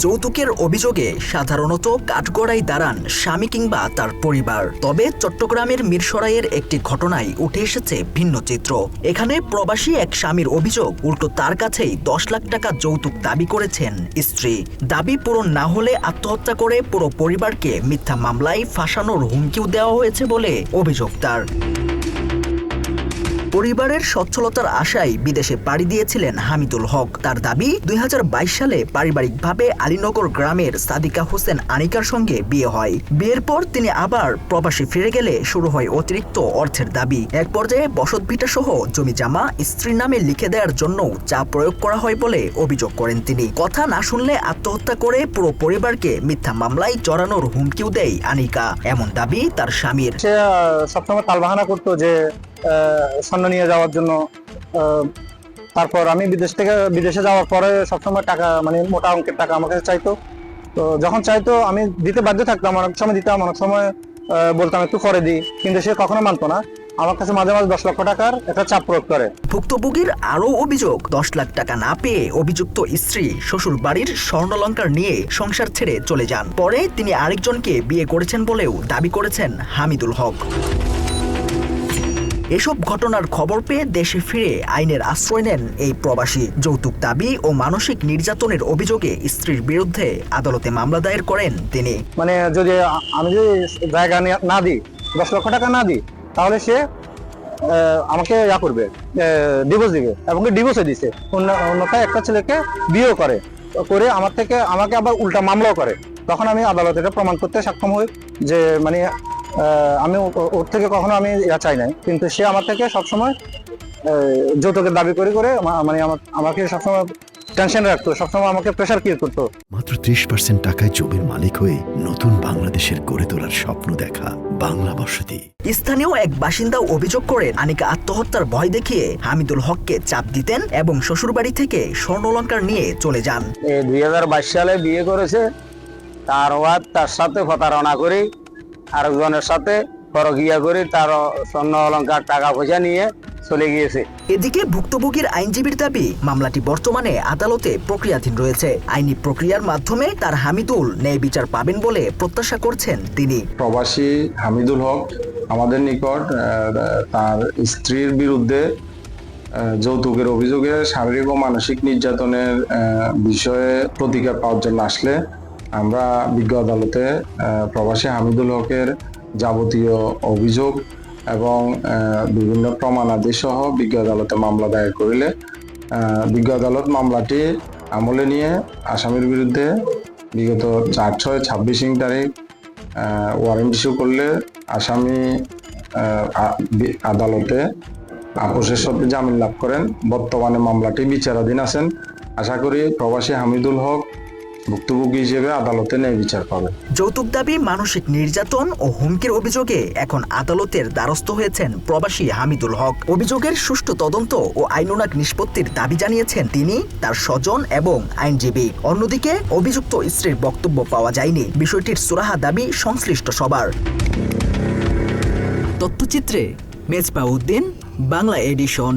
যৌতুকের অভিযোগে সাধারণত কাঠগড়ায় দাঁড়ান স্বামী কিংবা তার পরিবার। তবে চট্টগ্রামের মিরসরাইয়ের একটি ঘটনায় উঠে এসেছে ভিন্ন চিত্র। এখানে প্রবাসী এক স্বামীর অভিযোগ, উল্টো তার কাছেই 10 লাখ টাকা যৌতুক দাবি করেছেন স্ত্রী। দাবি পূরণ না হলে আত্মহত্যা করে পুরো পরিবারকে মিথ্যা মামলায় ফাঁসানোর হুমকিও দেওয়া হয়েছে বলে অভিযোগ তার। পরিবারের সচ্ছলতার আশায় বিদেশে পাড়ি দিয়েছিলেন হামিদুল হক। তার দাবি 2022 সালে পারিবারিকভাবে আলীনগর গ্রামের সাদিকা হোসেন আনিকার সঙ্গে বিয়ে হয়। বিয়ের পর তিনি আবার প্রবাসে ফিরে গেলে শুরু হয় অতিরিক্ত অর্থের দাবি। এক পর্যায়ে বসতভিটা সহ জমি জামা স্ত্রীর নামে লিখে দেওয়ার জন্য চাপ প্রয়োগ করা হয় বলে অভিযোগ করেন তিনি। কথা না শুনলে আত্মহত্যা করে পুরো পরিবারকে মিথ্যা মামলায় জড়ানোর হুমকিও দেয় আনিকা, এমন দাবি তার স্বামীর। সে সবসময় তালবাহানা করতো যে স্বর্ণ নিয়ে যাওয়ার জন্য। তারপর আমি বিদেশে যাওয়ার পরে সবসময় টাকা, মানে মোটা অঙ্কের টাকা আমার কাছে চাইতো। তো যখন চাইতো আমি দিতে বাধ্য থাকতাম, অনেক সময় দিতাম, অনেক সময় বলতাম একটু পরে দিই, কিন্তু সে কখনো মানতো না। আমার কাছে মাঝে মাঝে 10 লক্ষ টাকার একটা চাপ প্রয়োগ করে। ভুক্তভোগীর আরও অভিযোগ, 10 লাখ টাকা না পেয়ে অভিযুক্ত স্ত্রী শ্বশুর বাড়ির স্বর্ণালংকার নিয়ে সংসার ছেড়ে চলে যান। পরে তিনি আরেকজনকে বিয়ে করেছেন বলেও দাবি করেছেন হামিদুল হক। এসব ঘটনার খবর পেয়ে দেশে ফিরে আইনের আশ্রয় নেন এই প্রবাসী। যৌতুক দাবি ও মানসিক নির্যাতনের অভিযোগে স্ত্রীর বিরুদ্ধে আদালতে মামলা দায়ের করেন তিনি। মানে যদি আমি যদি জায়গা না দিই, 10 লক্ষ টাকা না দিই, তাহলে সে আমাকে করবে, ডিভোর্স দিবে, এবং ডিভোর্সে দিছে। অন্যথায় একটা ছেলেকে বিয়েও করে আমাকে আবার উল্টা মামলাও করে। তখন আমি আদালতে এটা প্রমাণ করতে সক্ষম হই যে মানে আমি ওর থেকে কখনো আমি চাই নাই, কিন্তু সে আমার থেকে সবসময় যৌতুকের দাবি করে মানে আমাকে সবসময় টেনশনে রাখতো, সবসময় আমাকে প্রেশার ক্রিয়েট করতো। মাত্র 30% টাকায় জমির মালিক হয়ে নতুন বাংলাদেশের গড়ে তোলার স্বপ্ন দেখা বাংলা বসতি। স্থানীয় এক বাসিন্দা অভিযোগ করেন আনিকা আত্মহত্যার ভয় দেখিয়ে হামিদুল হককে চাপ দিতেন এবং শ্বশুরবাড়ি থেকে স্বর্ণালংকার নিয়ে চলে যান। 2022 সালে বিয়ে করেছে, তার সাথে প্রতারণা করে আরেকজনের সাথে পরকীয়া করে তার স্বর্ণ অলংকার টাকা পয়সা নিয়ে চলে গিয়েছে। এদিকে ভুক্তভোগীর আইনজীবীর দাবি, মামলাটি বর্তমানে আদালতে প্রক্রিয়াধীন রয়েছে। আইনি প্রক্রিয়ার মাধ্যমে তার হামিদুল ন্যায় বিচার পাবেন বলে প্রত্যাশা করছেন তিনি। প্রবাসী হামিদুল হক আমাদের নিকট তার স্ত্রীর বিরুদ্ধে যৌতুকের অভিযোগে শারীরিক ও মানসিক নির্যাতনের বিষয়ে প্রতিকার পাওয়ার জন্য আসলে আমরা বিজ্ঞ আদালতে প্রবাসী হামিদুল হকের যাবতীয় অভিযোগ এবং বিভিন্ন প্রমাণাদি সহ বিজ্ঞ আদালতে মামলা দায়ের করিলে বিজ্ঞ আদালত মামলাটি আমলে নিয়ে আসামির বিরুদ্ধে বিগত 4/6/26 তারিখ ওয়ারেন্ট ইস্যু করলে আসামি আদালতে আপোষের সাথে জামিন লাভ করেন। বর্তমানে মামলাটি বিচারাধীন আছেন। আশা করি প্রবাসী হামিদুল হক ভুক্তভোগী হিসেবে আদালতে ন্যায় বিচার পাবে। যৌতুক দাবি, মানসিক নির্যাতন ও হুমকির অভিযোগে এখন আদালতের দ্বারস্থ হয়েছেন প্রবাসী হামিদুল হক। অভিযোগের সুষ্ঠু তদন্ত ও আইনানুগ নিষ্পত্তির দাবি জানিয়েছেন তিনি, তার স্বজন এবং আইনজীবী। অন্যদিকে অভিযুক্ত স্ত্রীর বক্তব্য পাওয়া যায়নি। বিষয়টির সুরাহা দাবি সংশ্লিষ্ট সবার। তথ্যচিত্রে মেজবাউদ্দিন, বাংলা এডিশন।